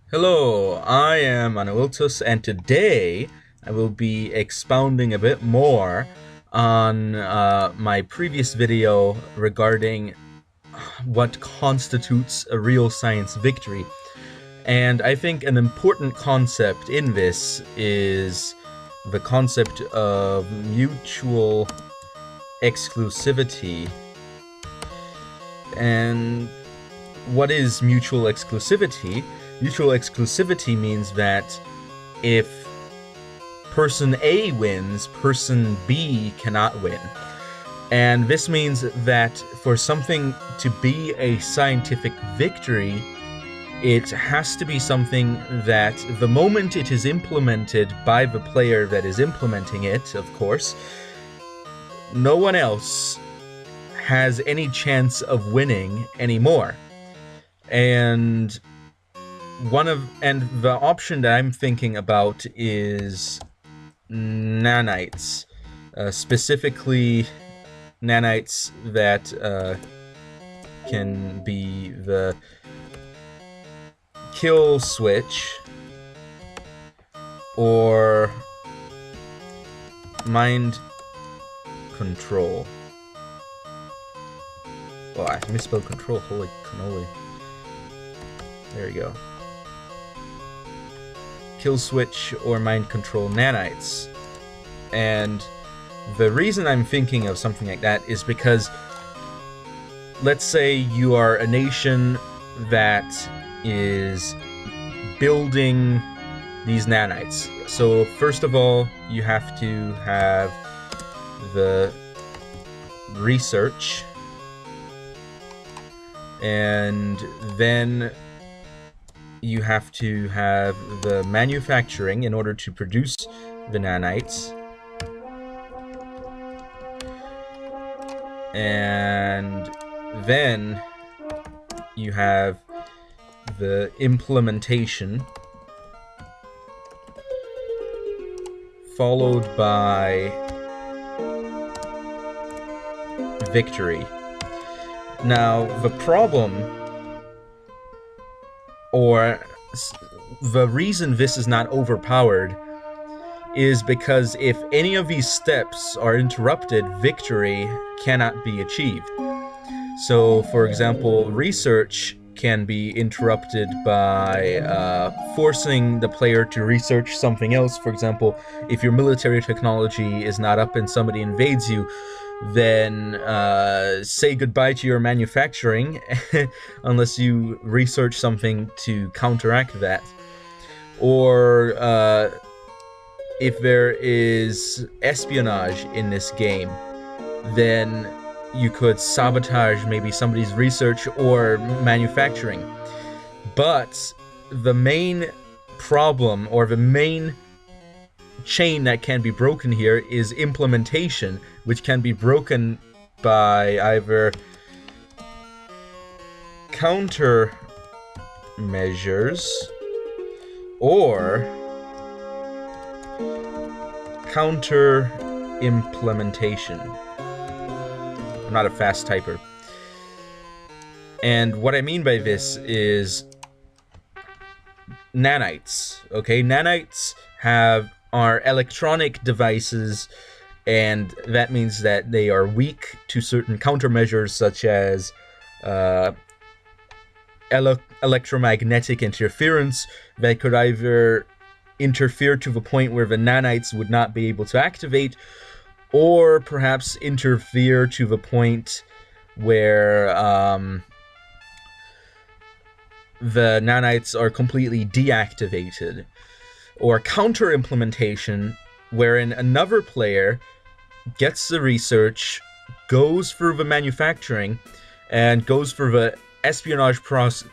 Hello, I am Anawiltus, and today I will be expounding a bit more on my previous video regarding what constitutes a real science victory. And I think an important concept in this is the concept of mutual exclusivity. And what is mutual exclusivity? Mutual exclusivity means that if person A wins, person B cannot win. And this means that for something to be a scientific victory, it has to be something that the moment it is implemented by the player that is implementing it, of course, no one else has any chance of winning anymore. And the option that I'm thinking about is nanites, specifically nanites that can be the kill switch or mind control. Oh, I misspelled control. Holy cannoli. There we go. Kill switch or mind control nanites. And the reason I'm thinking of something like that is because let's say you are a nation that is building these nanites. So first of all, you have to have the research, and then you have to have the manufacturing in order to produce the nanites, and then you have the implementation, followed by victory. Now, the problem, or the reason this is not overpowered, is because if any of these steps are interrupted, victory cannot be achieved. So, for example, research can be interrupted by forcing the player to research something else. For example, if your military technology is not up and somebody invades you, then say goodbye to your manufacturing unless you research something to counteract that. Or if there is espionage in this game, then you could sabotage maybe somebody's research or manufacturing. But the main problem, or the main chain that can be broken here, is implementation, which can be broken by either countermeasures or counter implementation. I'm not a fast typer. And what I mean by this is nanites. Okay, nanites are electronic devices, and that means that they are weak to certain countermeasures such as electromagnetic interference that could either interfere to the point where the nanites would not be able to activate, or perhaps interfere to the point where the nanites are completely deactivated. Or counter implementation, wherein another player gets the research, goes through the manufacturing, and goes through the espionage process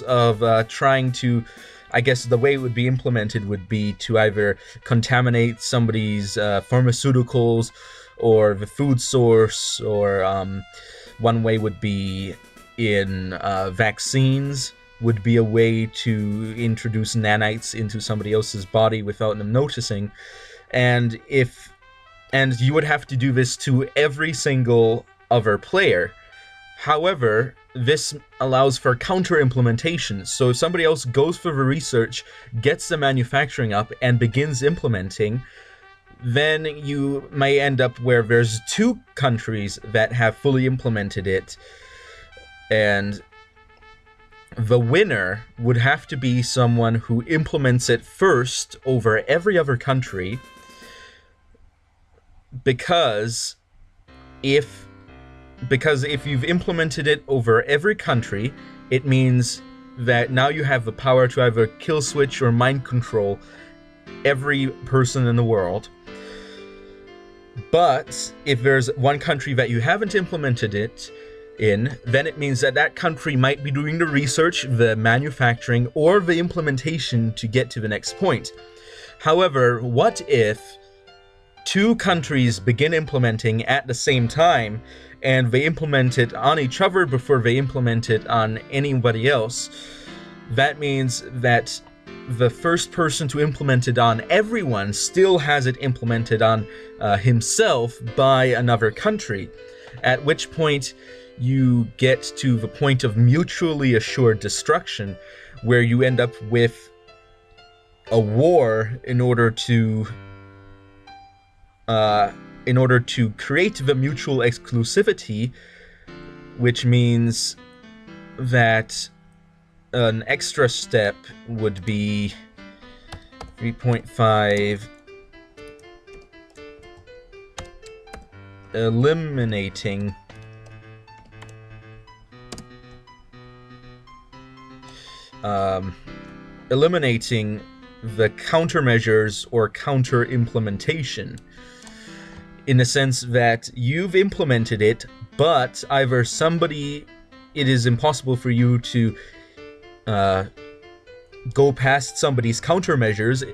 of trying to, I guess the way it would be implemented would be to either contaminate somebody's pharmaceuticals or the food source, or one way would be in vaccines, would be a way to introduce nanites into somebody else's body without them noticing. And you would have to do this to every single other player. However, this allows for counter implementation. So if somebody else goes for the research, gets the manufacturing up, and begins implementing, then you may end up where there's two countries that have fully implemented it, and the winner would have to be someone who implements it first over every other country, because if you've implemented it over every country, it means that now you have the power to either kill switch or mind control every person in the world. But if there's one country that you haven't implemented it in, then it means that that country might be doing the research, the manufacturing, or the implementation to get to the next point. However, what if two countries begin implementing at the same time, and they implement it on each other before they implement it on anybody else? That means that the first person to implement it on everyone still has it implemented on himself by another country, at which point you get to the point of mutually assured destruction, where you end up with a war in order to create the mutual exclusivity, which means that an extra step would be 3.5, eliminating the countermeasures or counter implementation, in the sense that you've implemented it, but either it is impossible for you to go past somebody's countermeasures,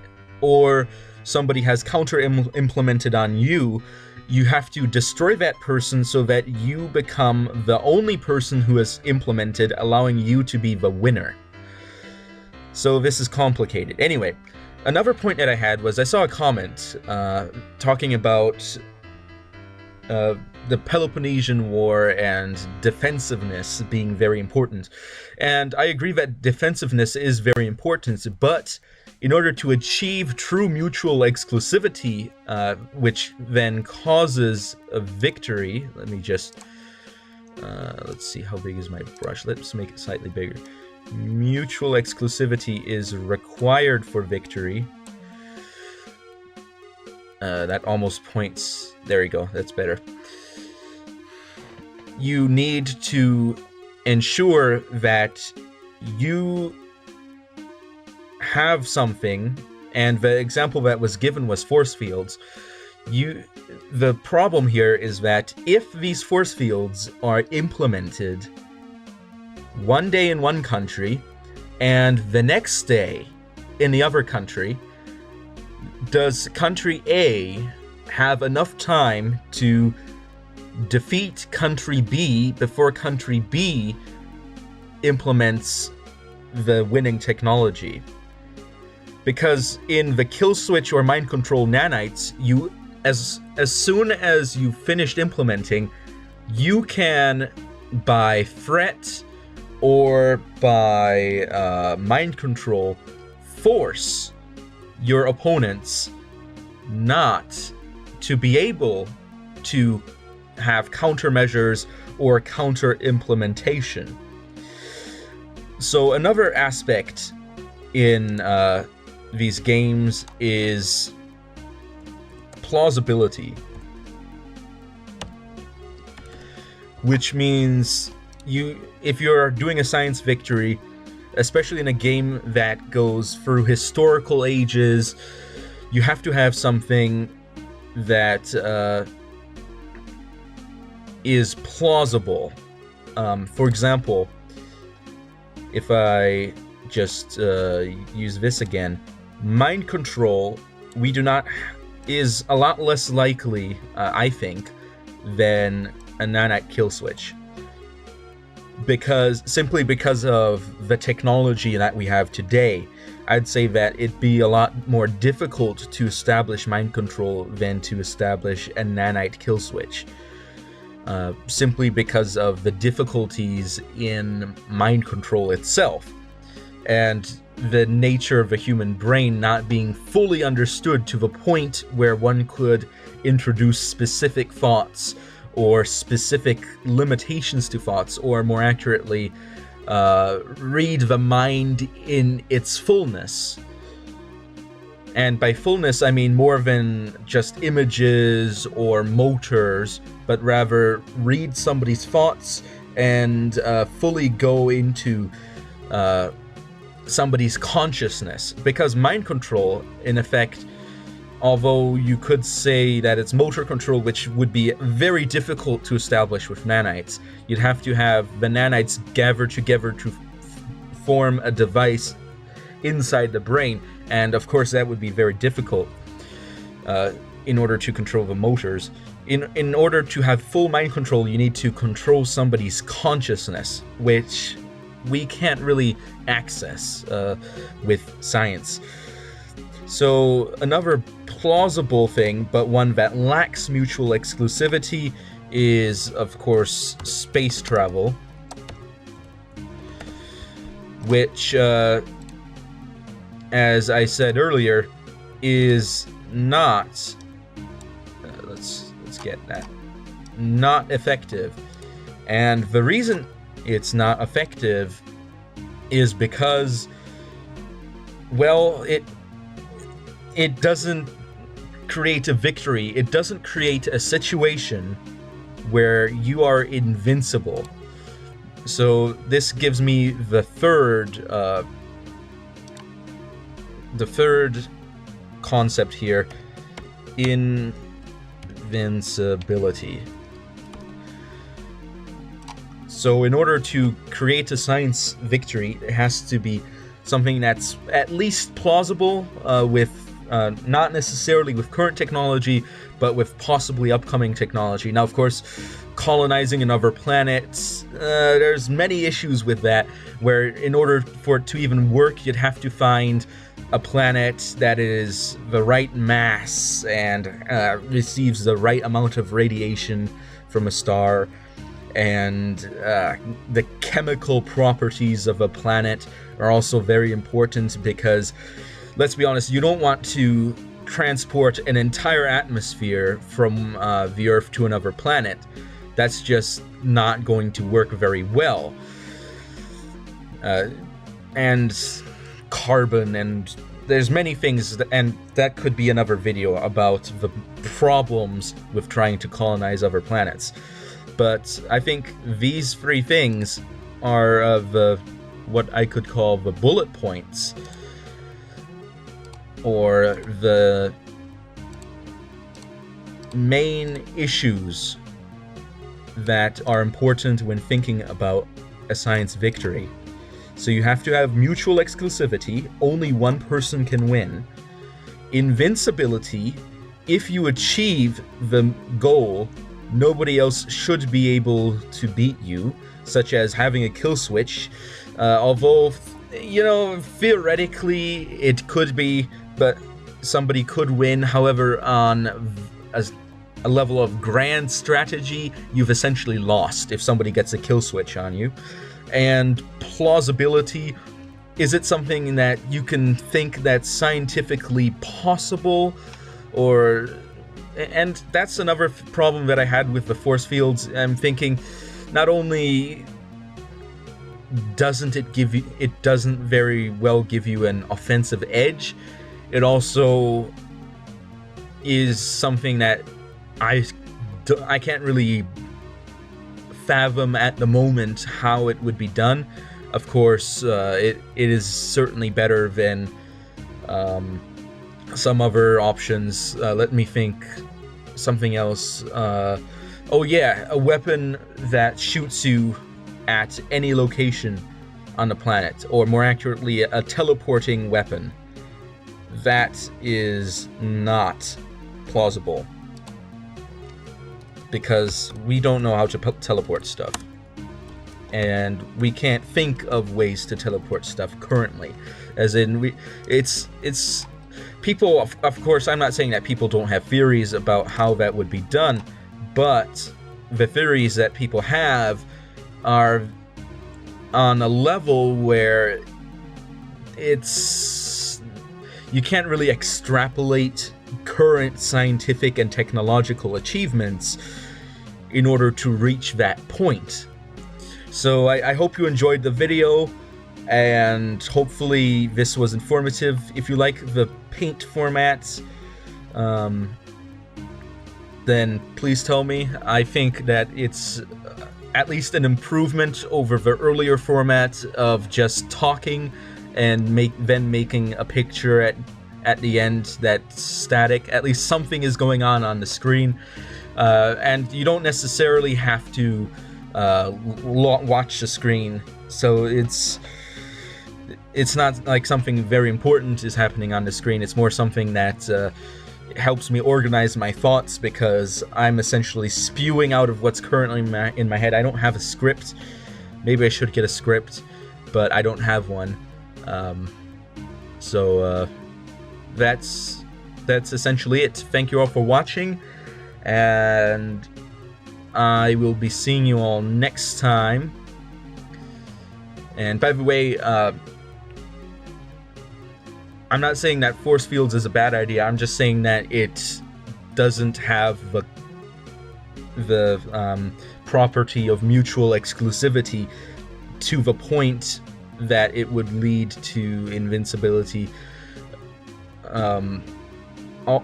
or somebody has counter implemented on you. You have to destroy that person so that you become the only person who has implemented, allowing you to be the winner. So this is complicated. Anyway, another point that I had was I saw a comment talking about the Peloponnesian War and defensiveness being very important. And I agree that defensiveness is very important, but in order to achieve true mutual exclusivity, which then causes a victory, let me just, let's see, how big is my brush? Let's make it slightly bigger. Mutual exclusivity is required for victory. That almost points, there you go, that's better. You need to ensure that you have something, and the example that was given was force fields. The problem here is that if these force fields are implemented one day in one country and the next day in the other country, does country A have enough time to defeat country B before country B implements the winning technology? Because in the kill switch or mind control nanites, as soon as you finished implementing, you can, by threat or by mind control, force your opponents not to be able to have countermeasures or counter implementation. So another aspect in these games is plausibility, which means if you're doing a science victory, especially in a game that goes through historical ages, you have to have something that is plausible. For example, if I just use this again, mind control is a lot less likely, I think, than a nanite kill switch. Simply because of the technology that we have today, I'd say that it'd be a lot more difficult to establish mind control than to establish a nanite kill switch. simply because of the difficulties in mind control itself, and the nature of a human brain not being fully understood to the point where one could introduce specific thoughts or specific limitations to thoughts, or more accurately, read the mind in its fullness. And by fullness, I mean more than just images or motors, but rather read somebody's thoughts and fully go into somebody's consciousness. Because mind control, in effect, although you could say that it's motor control, which would be very difficult to establish with nanites, you'd have to have the nanites gather together to form a device inside the brain, and of course that would be very difficult in order to control the motors. In order to have full mind control, you need to control somebody's consciousness, which we can't really access with science. So another plausible thing, but one that lacks mutual exclusivity, is of course space travel, which as I said earlier, is not let's get that, not effective. And the reason it's not effective is because, well, it doesn't create a victory. It doesn't create a situation where you are invincible. So this gives me the third concept here: invincibility. So in order to create a science victory, it has to be something that's at least plausible, with not necessarily with current technology, but with possibly upcoming technology. Now, of course, colonizing another planet, there's many issues with that, where in order for it to even work, you'd have to find a planet that is the right mass and receives the right amount of radiation from a star, and the chemical properties of a planet are also very important, because, let's be honest, you don't want to transport an entire atmosphere from the Earth to another planet. That's just not going to work very well. And carbon, and there's many things, and that could be another video about the problems with trying to colonize other planets. But I think these three things are what I could call the bullet points, or the main issues that are important when thinking about a science victory. So you have to have mutual exclusivity, only one person can win. Invincibility, if you achieve the goal, nobody else should be able to beat you, such as having a kill switch. Although, you know, theoretically it could be, but somebody could win. However, on a level of grand strategy, you've essentially lost if somebody gets a kill switch on you. And plausibility, is it something that you can think that's scientifically possible? And that's another problem that I had with the force fields. I'm thinking, not only doesn't very well give you an offensive edge, it also is something that I can't really fathom at the moment how it would be done. Of course, it is certainly better than some other options. Let me think. Something else. Oh yeah, a weapon that shoots you at any location on the planet, or more accurately, a teleporting weapon. That is not plausible, because we don't know how to teleport stuff, and we can't think of ways to teleport stuff currently. As in, it's people, of course, I'm not saying that people don't have theories about how that would be done, but the theories that people have are on a level where you can't really extrapolate current scientific and technological achievements in order to reach that point. So I hope you enjoyed the video, and hopefully this was informative. If you like the paint format, then please tell me. I think that it's at least an improvement over the earlier format of just talking and then making a picture at the end that's static. At least something is going on the screen, and you don't necessarily have to watch the screen, so it's not like something very important is happening on the screen. It's more something that helps me organize my thoughts, because I'm essentially spewing out of what's currently in my head. I don't have a script. Maybe I should get a script, but I don't have one. So that's essentially it. Thank you all for watching, and I will be seeing you all next time. And by the way, I'm not saying that force fields is a bad idea. I'm just saying that it doesn't have the property of mutual exclusivity to the point that it would lead to invincibility.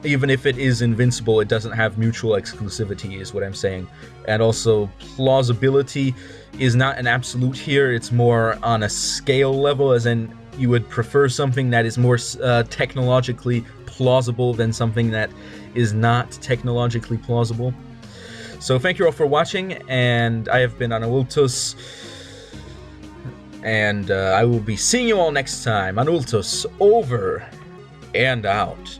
Even if it is invincible, it doesn't have mutual exclusivity, is what I'm saying. And also, plausibility is not an absolute here. It's more on a scale level, as in you would prefer something that is more technologically plausible than something that is not technologically plausible. So thank you all for watching, and I have been Untitled, and I will be seeing you all next time. Untitled, over and out.